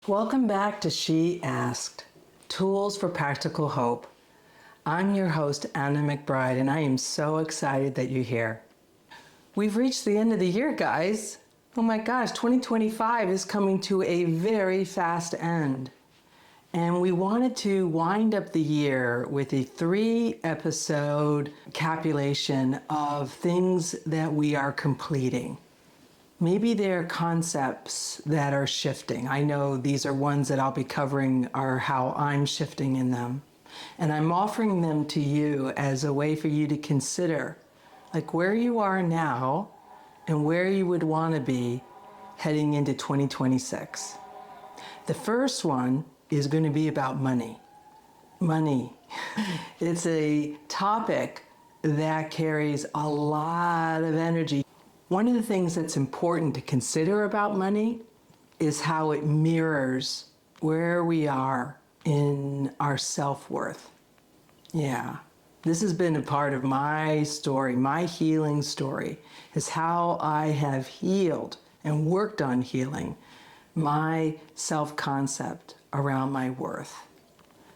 Welcome back to She Asked, Tools for Practical Hope. I'm your host, Anna McBride, and I am so excited that you're here. We've reached the end of the year, guys. Oh my gosh, 2025 is coming to a very fast end. And we wanted to wind up the year with a 3-episode capulation of things that we are completing. Maybe they're concepts that are shifting. I know these are ones that I'll be covering are how I'm shifting in them. And I'm offering them to you as a way for you to consider, like where you are now and where you would want to be heading into 2026. The first one is going to be about money. Money. It's a topic that carries a lot of energy. One of the things that's important to consider about money is how it mirrors where we are in our self-worth. Yeah, this has been a part of my story, my healing story, is how I have healed and worked on healing my self-concept around my worth.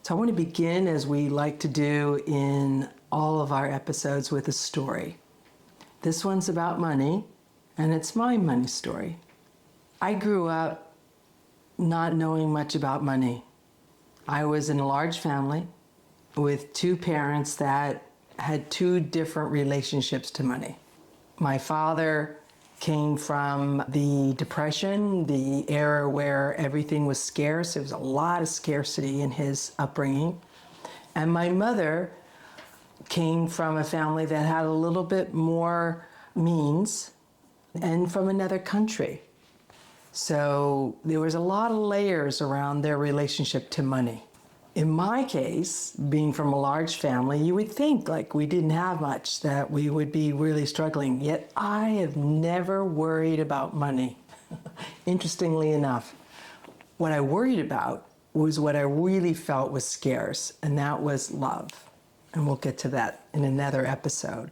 So I want to begin, as we like to do in all of our episodes, with a story. This one's about money, and it's my money story. I grew up not knowing much about money. I was in a large family with 2 parents that had 2 different relationships to money. My father came from the Depression, the era where everything was scarce. There was a lot of scarcity in his upbringing. And my mother came from a family that had a little bit more means and from another country. So there was a lot of layers around their relationship to money. In my case, being from a large family, you would think like we didn't have much, that we would be really struggling. Yet I have never worried about money. Interestingly enough, what I worried about was what I really felt was scarce, and that was love. And we'll get to that in another episode.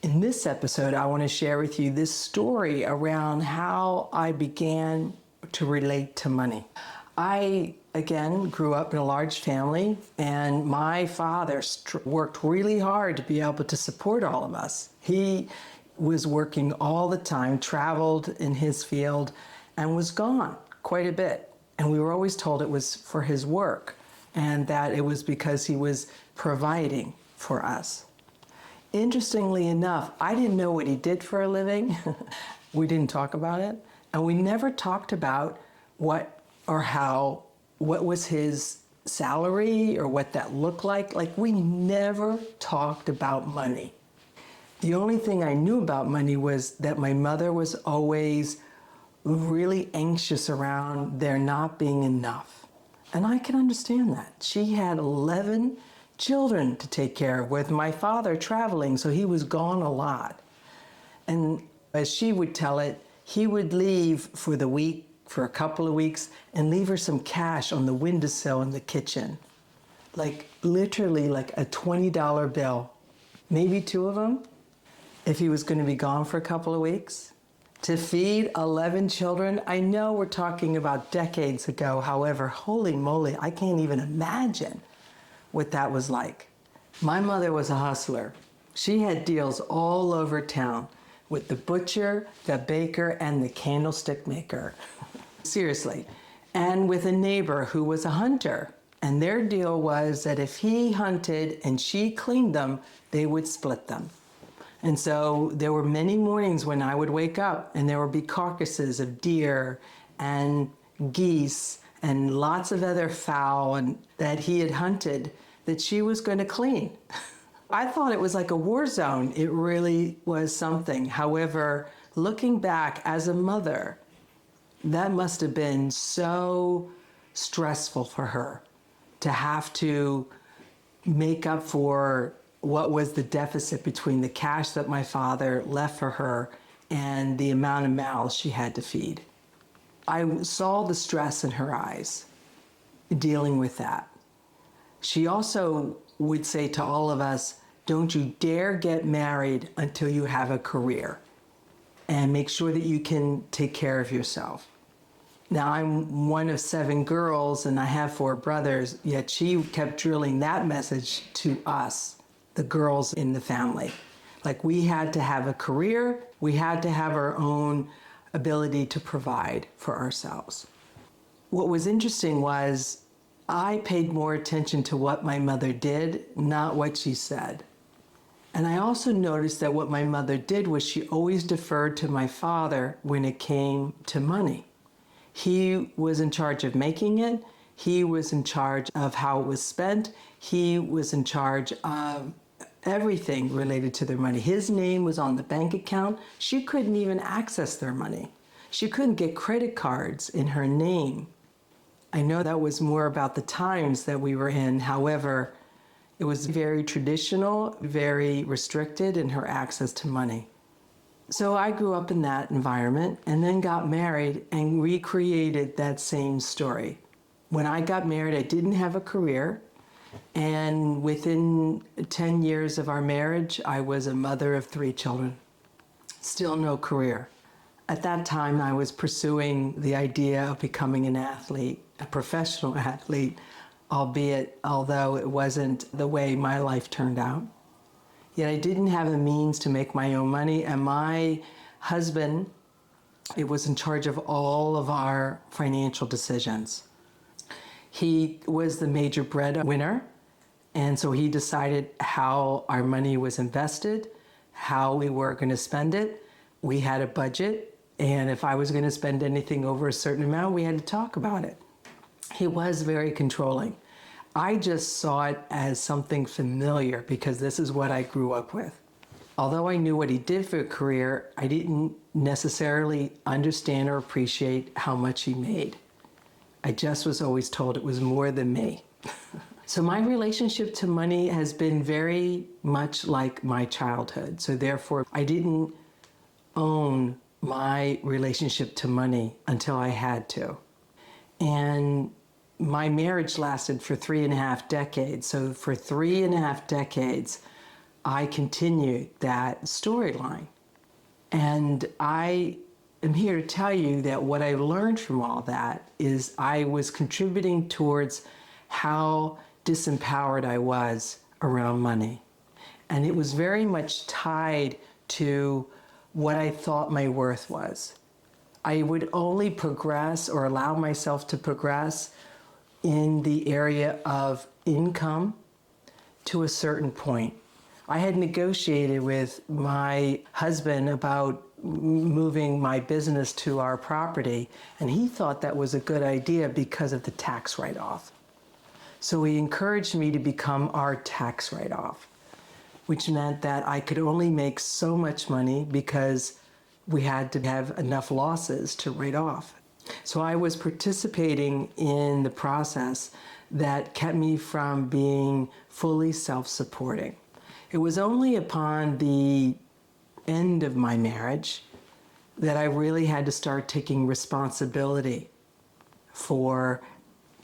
In this episode, I want to share with you this story around how I began to relate to money. I, again, grew up in a large family, and my father worked really hard to be able to support all of us. He was working all the time, traveled in his field, and was gone quite a bit. And we were always told it was for his work and that it was because he was providing for us. Interestingly enough, I didn't know what he did for a living. We didn't talk about it. And we never talked about what was his salary or what that looked like. Like, we never talked about money. The only thing I knew about money was that my mother was always really anxious around there not being enough. And I can understand that. She had 11 children to take care of, with my father traveling, so he was gone a lot. And as she would tell it, he would leave for the week, for a couple of weeks, and leave her some cash on the windowsill in the kitchen. Like, literally like a $20 bill, maybe 2 of them, if he was going to be gone for a couple of weeks. To feed 11 children, I know we're talking about decades ago. However, holy moly, I can't even imagine what that was like. My mother was a hustler. She had deals all over town with the butcher, the baker, and the candlestick maker. Seriously. And with a neighbor who was a hunter. And their deal was that if he hunted and she cleaned them, they would split them. And so there were many mornings when I would wake up and there would be carcasses of deer and geese and lots of other fowl that he had hunted that she was going to clean. I thought it was like a war zone. It really was something. However, looking back as a mother, that must have been so stressful for her to have to make up for what was the deficit between the cash that my father left for her and the amount of mouths she had to feed. I saw the stress in her eyes dealing with that. She also would say to all of us, don't you dare get married until you have a career, and make sure that you can take care of yourself. Now, I'm one of 7 girls and I have 4 brothers, yet she kept drilling that message to us, the girls in the family. Like, we had to have a career, we had to have our own ability to provide for ourselves. What was interesting was I paid more attention to what my mother did, not what she said. And I also noticed that what my mother did was she always deferred to my father when it came to money. He was in charge of making it. He was in charge of how it was spent. He was in charge of everything related to their money. His name was on the bank account. She couldn't even access their money. She couldn't get credit cards in her name. I know that was more about the times that we were in. However, it was very traditional, very restricted in her access to money. So I grew up in that environment and then got married and recreated that same story. When I got married, I didn't have a career. And within 10 years of our marriage, I was a mother of 3 children. Still no career. At that time, I was pursuing the idea of becoming an athlete, a professional athlete, although it wasn't the way my life turned out. Yet I didn't have a means to make my own money, and my husband, it was in charge of all of our financial decisions. He was the major breadwinner, and so he decided how our money was invested, how we were going to spend it. We had a budget, and if I was going to spend anything over a certain amount, we had to talk about it. He was very controlling. I just saw it as something familiar because this is what I grew up with. Although I knew what he did for a career, I didn't necessarily understand or appreciate how much he made. I just was always told it was more than me. So my relationship to money has been very much like my childhood. So therefore, I didn't own my relationship to money until I had to. And my marriage lasted for 3.5 decades. So for 3.5 decades, I continued that storyline. And I am here to tell you that what I learned from all that is I was contributing towards how disempowered I was around money. And it was very much tied to what I thought my worth was. I would only progress or allow myself to progress in the area of income to a certain point. I had negotiated with my husband about moving my business to our property, and he thought that was a good idea because of the tax write-off. So he encouraged me to become our tax write-off, which meant that I could only make so much money because we had to have enough losses to write off. So I was participating in the process that kept me from being fully self-supporting. It was only upon the end of my marriage that I really had to start taking responsibility for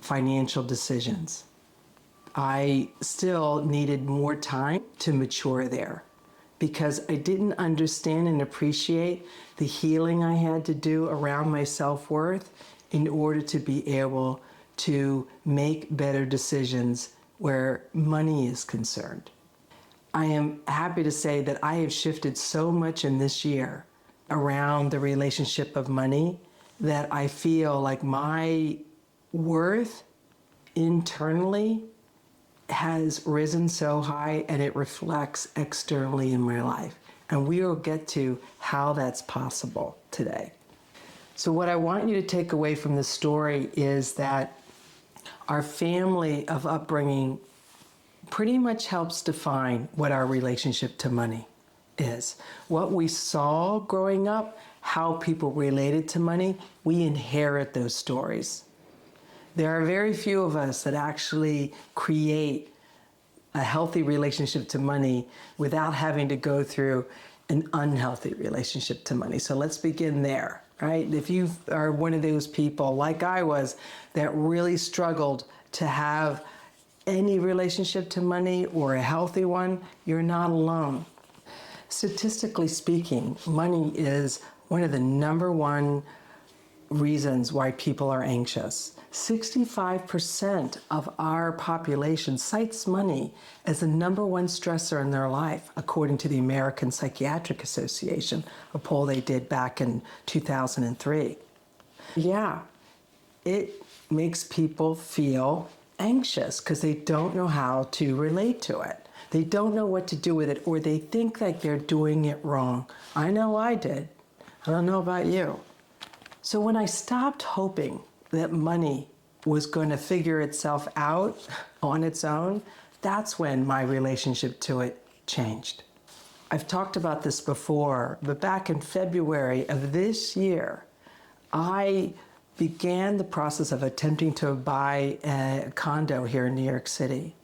financial decisions. I still needed more time to mature there because I didn't understand and appreciate the healing I had to do around my self-worth in order to be able to make better decisions where money is concerned. I am happy to say that I have shifted so much in this year around the relationship of money that I feel like my worth internally has risen so high and it reflects externally in my life. And we will get to how that's possible today. So what I want you to take away from this story is that our family of upbringing pretty much helps define what our relationship to money is. What we saw growing up, how people related to money, we inherit those stories. There are very few of us that actually create a healthy relationship to money without having to go through an unhealthy relationship to money. So let's begin there, right? If you are one of those people, like I was, that really struggled to have any relationship to money or a healthy one, you're not alone. Statistically speaking, money is one of the number one reasons why people are anxious. 65% of our population cites money as the number one stressor in their life, according to the American Psychiatric Association, a poll they did back in 2003. Yeah, it makes people feel anxious because they don't know how to relate to it. They don't know what to do with it, or they think like they're doing it wrong. I know I did. I don't know about you. So when I stopped hoping that money was going to figure itself out on its own, that's when my relationship to it changed. I've talked about this before, but back in February of this year, I began the process of attempting to buy a condo here in New York City.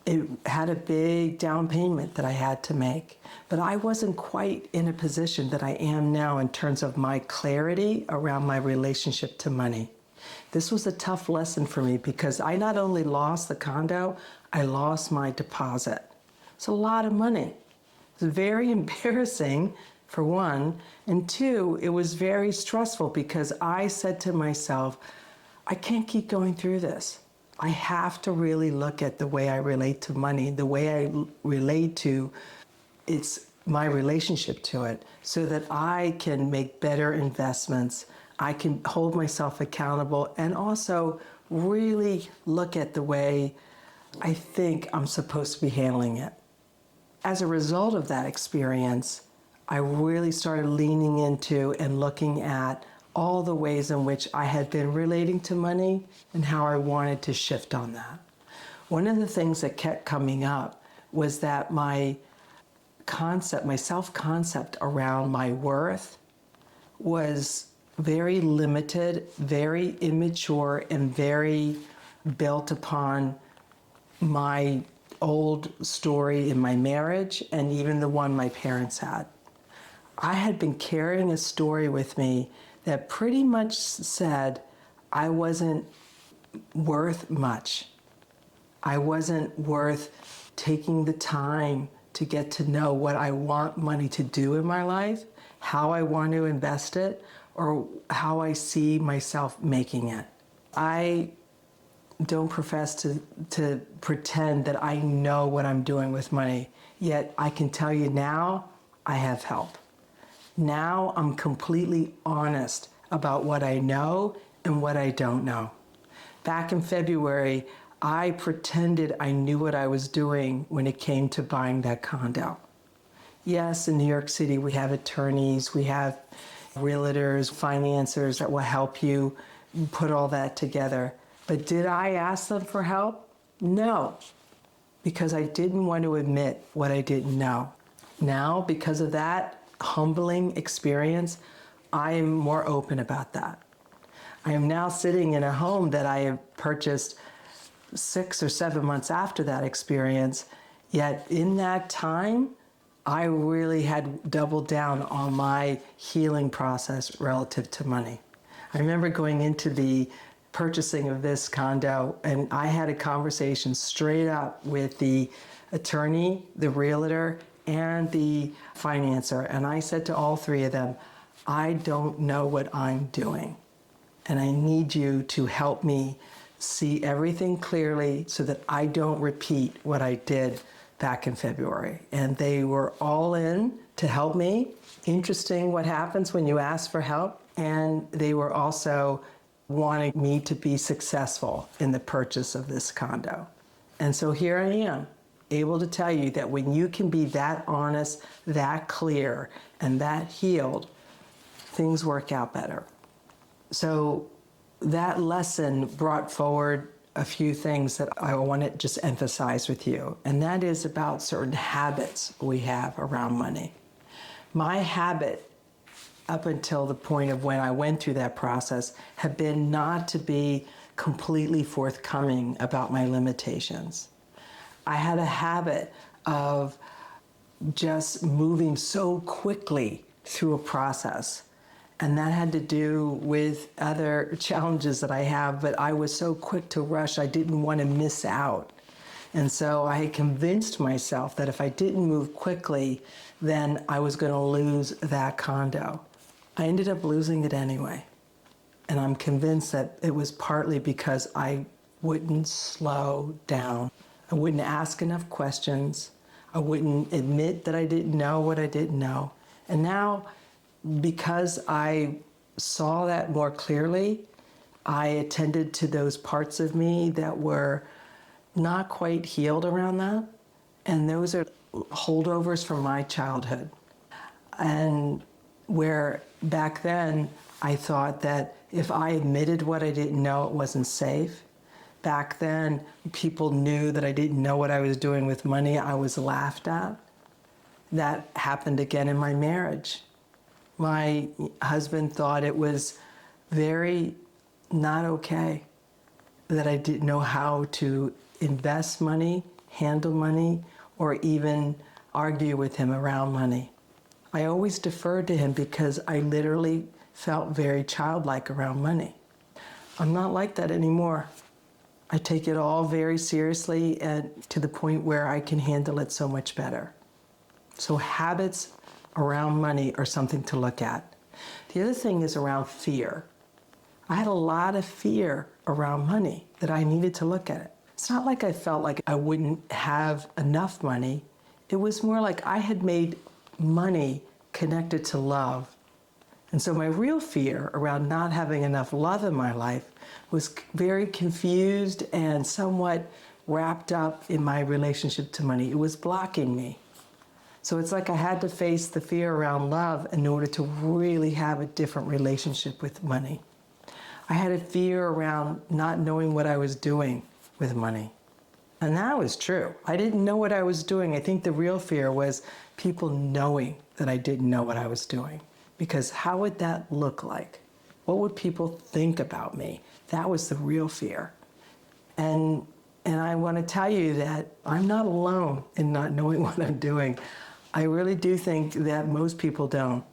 It had a big down payment that I had to make, but I wasn't quite in a position that I am now in terms of my clarity around my relationship to money. This was a tough lesson for me because I not only lost the condo, I lost my deposit. It's a lot of money. It's very embarrassing, for one, and two, it was very stressful because I said to myself, I can't keep going through this. I have to really look at the way I relate to money, the way I relate to my relationship to it, so that I can make better investments. I can hold myself accountable and also really look at the way I think I'm supposed to be handling it. As a result of that experience, I really started leaning into and looking at all the ways in which I had been relating to money and how I wanted to shift on that. One of the things that kept coming up was that my self-concept around my worth was very limited, very immature, and very built upon my old story in my marriage and even the one my parents had. I had been carrying a story with me that pretty much said I wasn't worth much. I wasn't worth taking the time to get to know what I want money to do in my life, how I want to invest it, or how I see myself making it. I don't profess to pretend that I know what I'm doing with money, yet I can tell you now I have help. Now I'm completely honest about what I know and what I don't know. Back in February, I pretended I knew what I was doing when it came to buying that condo. Yes, in New York City, we have attorneys, we have realtors, financiers that will help you put all that together. But did I ask them for help? No, because I didn't want to admit what I didn't know. Now, because of that humbling experience, I am more open about that. I am now sitting in a home that I have purchased 6 or 7 months after that experience, yet in that time, I really had doubled down on my healing process relative to money. I remember going into the purchasing of this condo, and I had a conversation straight up with the attorney, the realtor, and the financer, and I said to all three of them, I don't know what I'm doing, and I need you to help me see everything clearly so that I don't repeat what I did back in February. And they were all in to help me. Interesting what happens when you ask for help. And they were also wanting me to be successful in the purchase of this condo. And so here I am, able to tell you that when you can be that honest, that clear, and that healed, things work out better. So that lesson brought forward a few things that I want to just emphasize with you, and that is about certain habits we have around money. My habit up until the point of when I went through that process had been not to be completely forthcoming about my limitations. I had a habit of just moving so quickly through a process. And that had to do with other challenges that I have, but I was so quick to rush, I didn't want to miss out. And so I had convinced myself that if I didn't move quickly, then I was going to lose that condo. I ended up losing it anyway. And I'm convinced that it was partly because I wouldn't slow down. I wouldn't ask enough questions. I wouldn't admit that I didn't know what I didn't know. And now, because I saw that more clearly, I attended to those parts of me that were not quite healed around that. And those are holdovers from my childhood. And where back then I thought that if I admitted what I didn't know, it wasn't safe. Back then, people knew that I didn't know what I was doing with money. I was laughed at. That happened again in my marriage. My husband thought it was very not okay that I didn't know how to invest money, handle money, or even argue with him around money. I always deferred to him because I literally felt very childlike around money. I'm not like that anymore. I take it all very seriously and to the point where I can handle it so much better. So habits around money are something to look at. The other thing is around fear. I had a lot of fear around money that I needed to look at it. It's not like I felt like I wouldn't have enough money. It was more like I had made money connected to love. And so my real fear around not having enough love in my life was very confused and somewhat wrapped up in my relationship to money. It was blocking me. So it's like I had to face the fear around love in order to really have a different relationship with money. I had a fear around not knowing what I was doing with money. And that was true. I didn't know what I was doing. I think the real fear was people knowing that I didn't know what I was doing. Because how would that look like? What would people think about me? That was the real fear. And I want to tell you that I'm not alone in not knowing what I'm doing. I really do think that most people don't.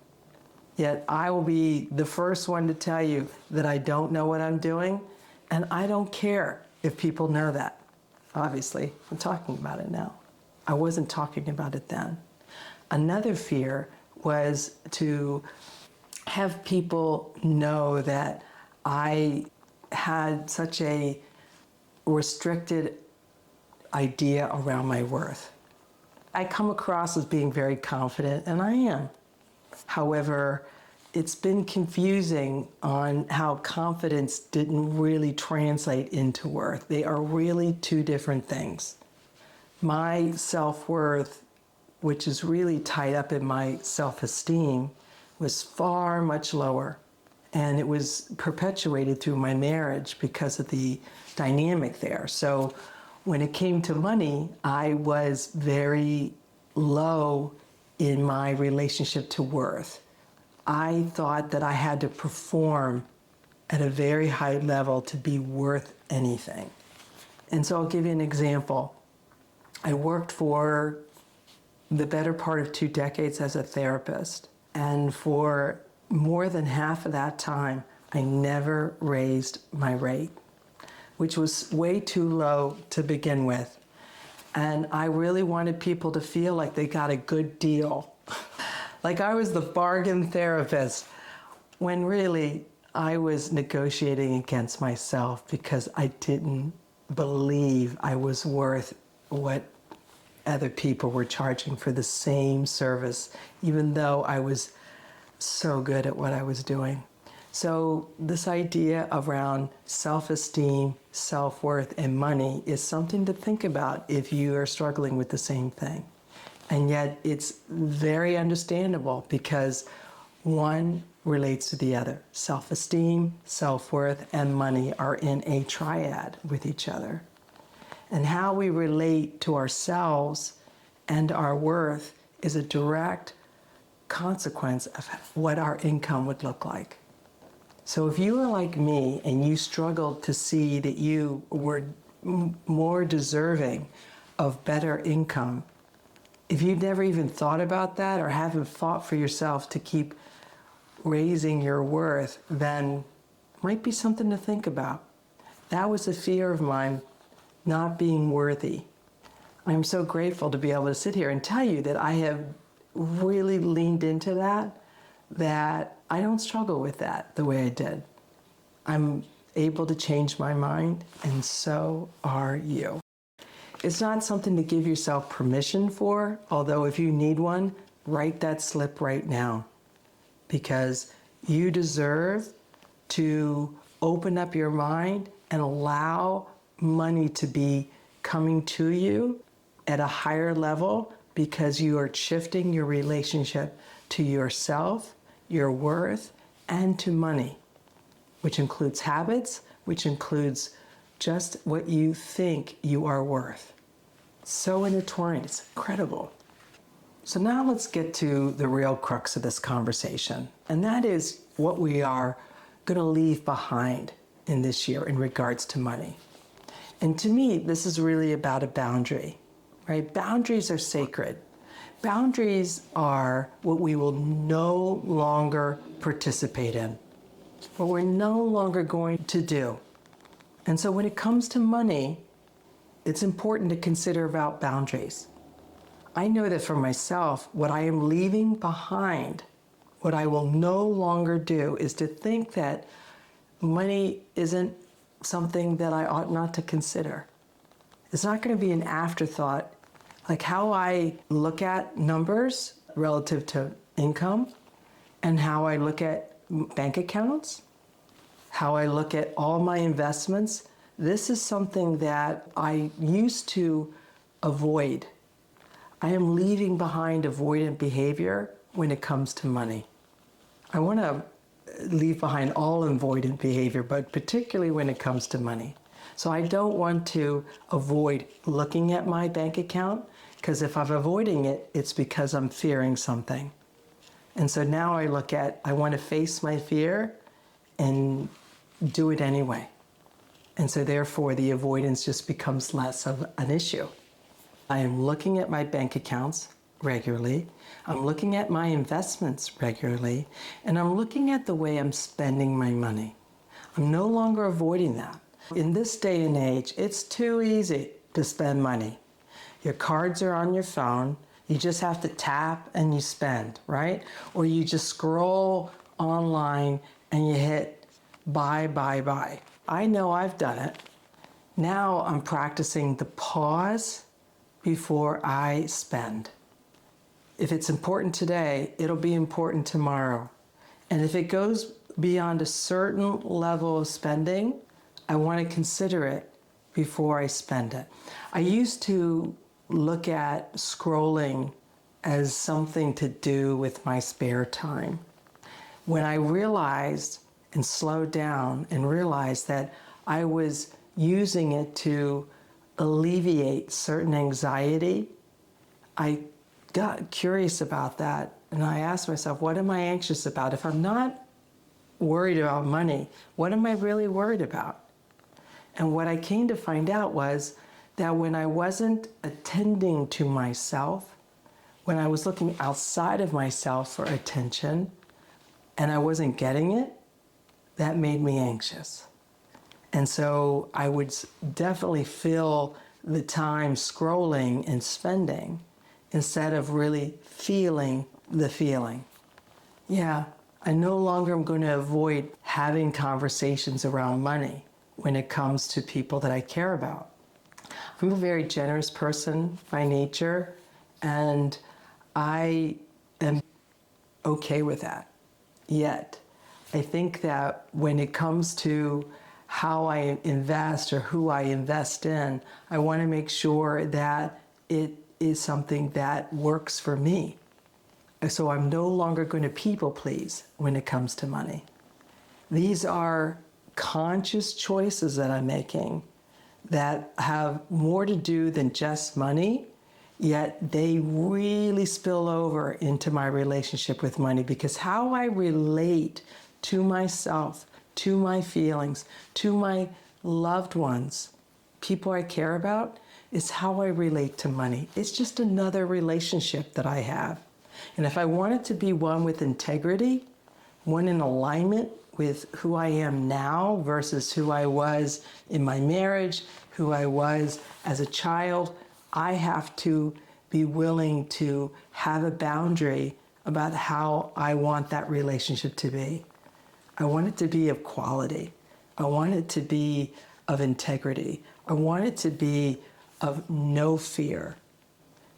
Yet I will be the first one to tell you that I don't know what I'm doing, and I don't care if people know that. Obviously, I'm talking about it now. I wasn't talking about it then. Another fear was to have people know that I had such a restricted idea around my worth. I come across as being very confident, and I am. However, it's been confusing on how confidence didn't really translate into worth. They are really two different things. My self-worth, which is really tied up in my self-esteem, was far much lower. And it was perpetuated through my marriage because of the dynamic there. So when it came to money, I was very low in my relationship to worth. I thought that I had to perform at a very high level to be worth anything. And so I'll give you an example. I worked for the better part of 2 decades as a therapist. And for more than half of that time, I never raised my rate, which was way too low to begin with. And I really wanted people to feel like they got a good deal. Like I was the bargain therapist, when really I was negotiating against myself because I didn't believe I was worth what other people were charging for the same service, even though I was so good at what I was doing. So this idea around self-esteem, self-worth, and money is something to think about if you are struggling with the same thing. And yet it's very understandable because one relates to the other. Self-esteem, self-worth, and money are in a triad with each other. And how we relate to ourselves and our worth is a direct consequence of what our income would look like. So if you are like me and you struggled to see that you were more deserving of better income, if you've never even thought about that or haven't fought for yourself to keep raising your worth, then it might be something to think about. That was a fear of mine, not being worthy. I'm so grateful to be able to sit here and tell you that I have really leaned into that I don't struggle with that the way I did. I'm able to change my mind, and so are you. It's not something to give yourself permission for, although if you need one, write that slip right now, because you deserve to open up your mind and allow money to be coming to you at a higher level, because you are shifting your relationship to yourself, your worth, and to money, which includes habits, which includes just what you think you are worth. So intertwined, it's incredible. So now let's get to the real crux of this conversation, and that is what we are going to leave behind in this year in regards to money. And to me, this is really about a boundary, right? Boundaries are sacred. Boundaries are what we will no longer participate in, what we're no longer going to do. And so when it comes to money, it's important to consider about boundaries. I know that for myself, what I am leaving behind, what I will no longer do, is to think that money isn't something that I ought not to consider. It's not going to be an afterthought. Like how I look at numbers relative to income, and how I look at bank accounts, how I look at all my investments. This is something that I used to avoid. I am leaving behind avoidant behavior when it comes to money. I want to leave behind all avoidant behavior, but particularly when it comes to money. So I don't want to avoid looking at my bank account, because if I'm avoiding it, it's because I'm fearing something. And so now I want to face my fear and do it anyway. And so therefore the avoidance just becomes less of an issue. I am looking at my bank accounts regularly. I'm looking at my investments regularly, and I'm looking at the way I'm spending my money. I'm no longer avoiding that. In this day and age, it's too easy to spend money. Your cards are on your phone. You just have to tap and you spend, right? Or you just scroll online and you hit buy, buy, buy. I know I've done it. Now I'm practicing the pause before I spend. If it's important today, it'll be important tomorrow. And if it goes beyond a certain level of spending, I want to consider it before I spend it. I used to look at scrolling as something to do with my spare time. When I realized and slowed down and realized that I was using it to alleviate certain anxiety, I got curious about that, and I asked myself, what am I anxious about? If I'm not worried about money, what am I really worried about? And what I came to find out was that when I wasn't attending to myself, when I was looking outside of myself for attention and I wasn't getting it, that made me anxious. And so I would definitely fill the time scrolling and spending instead of really feeling the feeling. Yeah, I no longer am going to avoid having conversations around money when it comes to people that I care about. I'm a very generous person by nature, and I am okay with that. Yet, I think that when it comes to how I invest or who I invest in, I want to make sure that it is something that works for me. So I'm no longer going to people please when it comes to money. These are conscious choices that I'm making that have more to do than just money, yet they really spill over into my relationship with money, because how I relate to myself, to my feelings, to my loved ones, people I care about, is how I relate to money. It's just another relationship that I have. And if I want it to be one with integrity, one in alignment with who I am now versus who I was in my marriage, who I was as a child, I have to be willing to have a boundary about how I want that relationship to be. I want it to be of quality. I want it to be of integrity. I want it to be of no fear.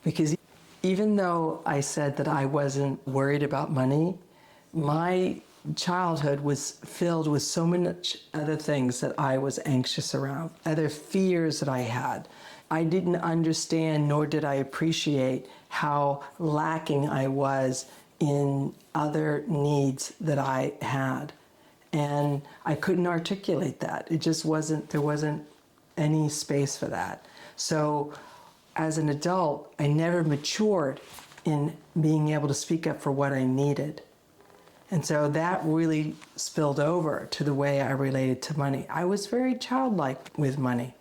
Because even though I said that I wasn't worried about money, my childhood was filled with so much other things that I was anxious around, other fears that I had. I didn't understand, nor did I appreciate how lacking I was in other needs that I had. And I couldn't articulate that. It just wasn't, there wasn't any space for that. So as an adult, I never matured in being able to speak up for what I needed. And so that really spilled over to the way I related to money. I was very childlike with money.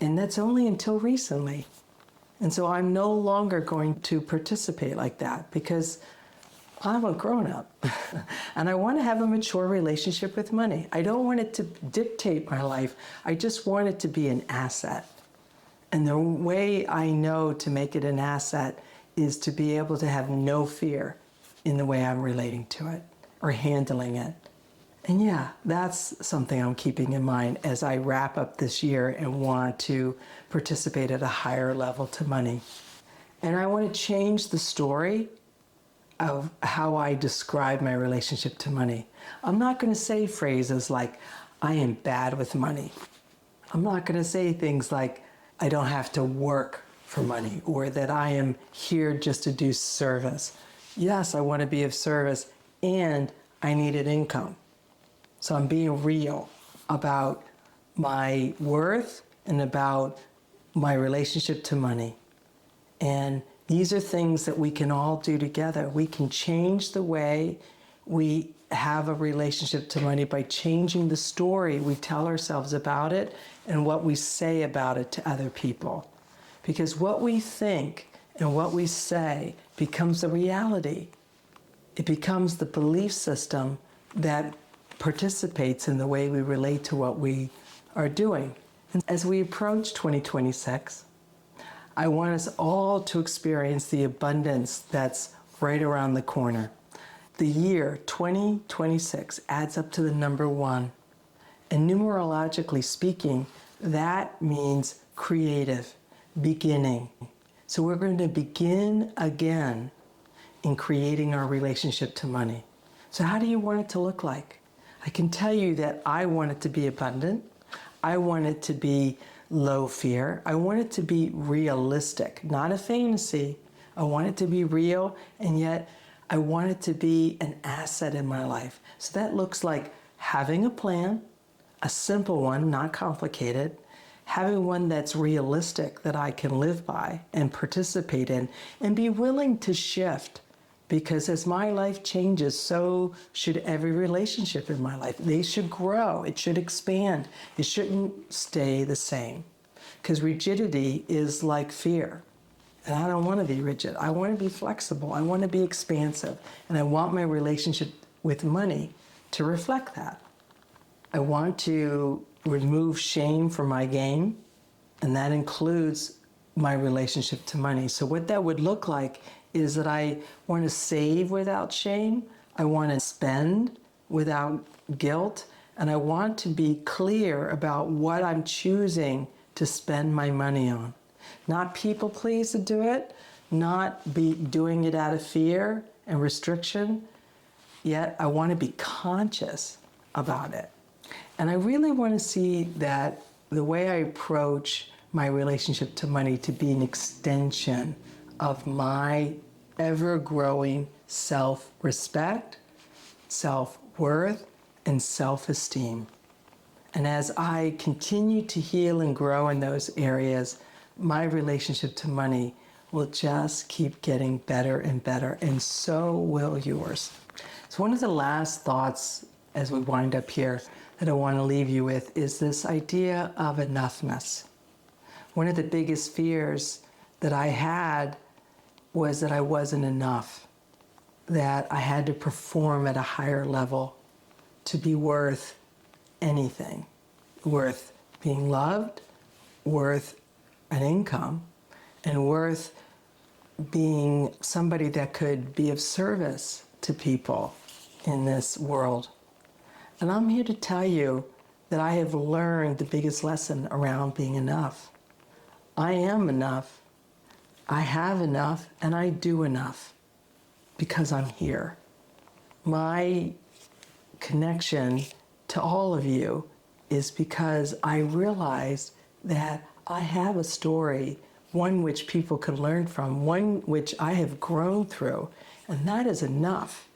And that's only until recently. And so I'm no longer going to participate like that because I'm a grown-up. And I want to have a mature relationship with money. I don't want it to dictate my life. I just want it to be an asset. And the way I know to make it an asset is to be able to have no fear in the way I'm relating to it or handling it. And yeah, that's something I'm keeping in mind as I wrap up this year and want to participate at a higher level to money. And I want to change the story of how I describe my relationship to money. I'm not going to say phrases like, I am bad with money. I'm not going to say things like, I don't have to work for money, or that I am here just to do service. Yes, I want to be of service, and I need an income. So I'm being real about my worth and about my relationship to money. And these are things that we can all do together. We can change the way we have a relationship to money by changing the story we tell ourselves about it and what we say about it to other people. Because what we think and what we say becomes the reality. It becomes the belief system that participates in the way we relate to what we are doing. And as we approach 2026, I want us all to experience the abundance that's right around the corner. The year 2026 adds up to the number 1. And numerologically speaking, that means creative, beginning. So we're going to begin again in creating our relationship to money. So how do you want it to look like? I can tell you that I want it to be abundant. I want it to be low fear. I want it to be realistic, not a fantasy. I want it to be real, and yet I want it to be an asset in my life. So that looks like having a plan, a simple one, not complicated, having one that's realistic that I can live by and participate in and be willing to shift. Because as my life changes, so should every relationship in my life. They should grow. It should expand. It shouldn't stay the same. Because rigidity is like fear. And I don't want to be rigid. I want to be flexible. I want to be expansive. And I want my relationship with money to reflect that. I want to remove shame from my game. And that includes my relationship to money. So what that would look like is that I want to save without shame, I want to spend without guilt, and I want to be clear about what I'm choosing to spend my money on. Not people please to do it, not be doing it out of fear and restriction, yet I want to be conscious about it. And I really want to see that the way I approach my relationship to money to be an extension of my ever-growing self-respect, self-worth, and self-esteem. And as I continue to heal and grow in those areas, my relationship to money will just keep getting better and better, and so will yours. So one of the last thoughts as we wind up here that I want to leave you with is this idea of enoughness. One of the biggest fears that I had was that I wasn't enough, that I had to perform at a higher level to be worth anything, worth being loved, worth an income, and worth being somebody that could be of service to people in this world. And I'm here to tell you that I have learned the biggest lesson around being enough. I am enough. I have enough, and I do enough because I'm here. My connection to all of you is because I realized that I have a story, one which people can learn from, one which I have grown through, and that is enough.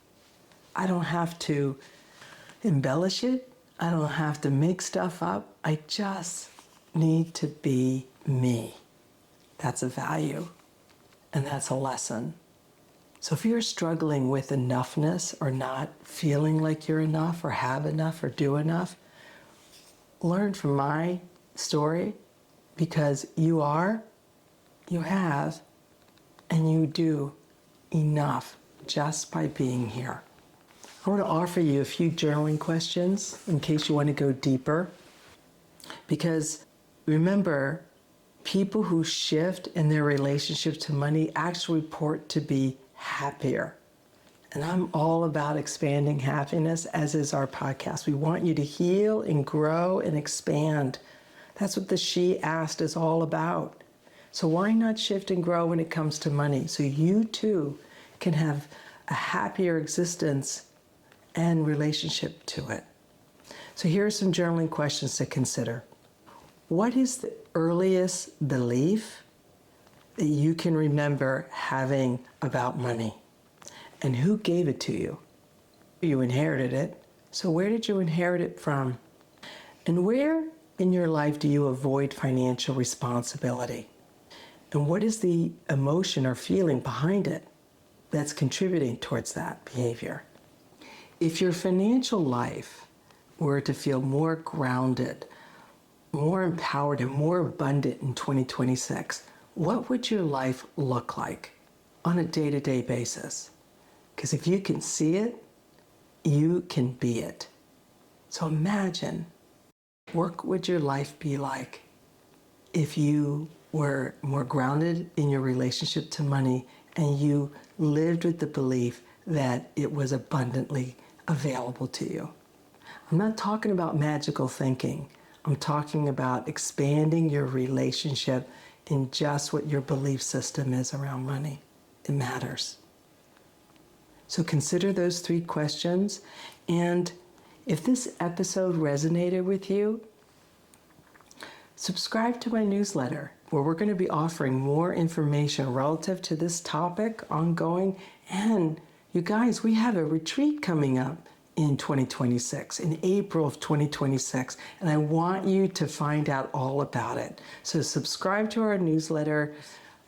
I don't have to embellish it. I don't have to make stuff up. I just need to be me. That's a value, and that's a lesson. So if you're struggling with enoughness or not feeling like you're enough or have enough or do enough, learn from my story, because you are, you have, and you do enough just by being here. I want to offer you a few journaling questions in case you want to go deeper. Because remember, people who shift in their relationship to money actually report to be happier. And I'm all about expanding happiness, as is our podcast. We want you to heal and grow and expand. That's what the She Asked is all about. So why not shift and grow when it comes to money, so you too can have a happier existence and relationship to it? So here are some journaling questions to consider. What is the earliest belief that you can remember having about money? And who gave it to you? You inherited it. So where did you inherit it from? And where in your life do you avoid financial responsibility? And what is the emotion or feeling behind it that's contributing towards that behavior? If your financial life were to feel more grounded, more empowered, and more abundant in 2026, what would your life look like on a day-to-day basis? Because if you can see it, you can be it. So imagine, what would your life be like if you were more grounded in your relationship to money and you lived with the belief that it was abundantly available to you? I'm not talking about magical thinking. I'm talking about expanding your relationship in just what your belief system is around money. It matters. So consider those 3 questions. And if this episode resonated with you, subscribe to my newsletter, where we're going to be offering more information relative to this topic ongoing. And you guys, we have a retreat coming up in 2026, in April of 2026, and I want you to find out all about it. So subscribe to our newsletter,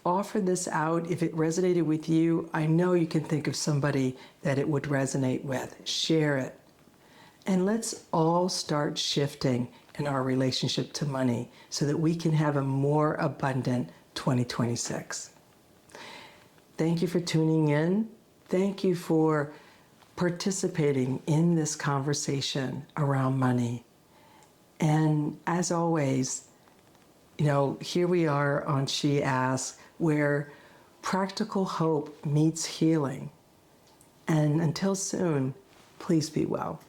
offer this out. If it resonated with you, I know you can think of somebody that it would resonate with. Share it. And let's all start shifting in our relationship to money so that we can have a more abundant 2026. Thank you for tuning in. Thank you for participating in this conversation around money. And as always, here we are on She Asks, where practical hope meets healing. And until soon, please be well.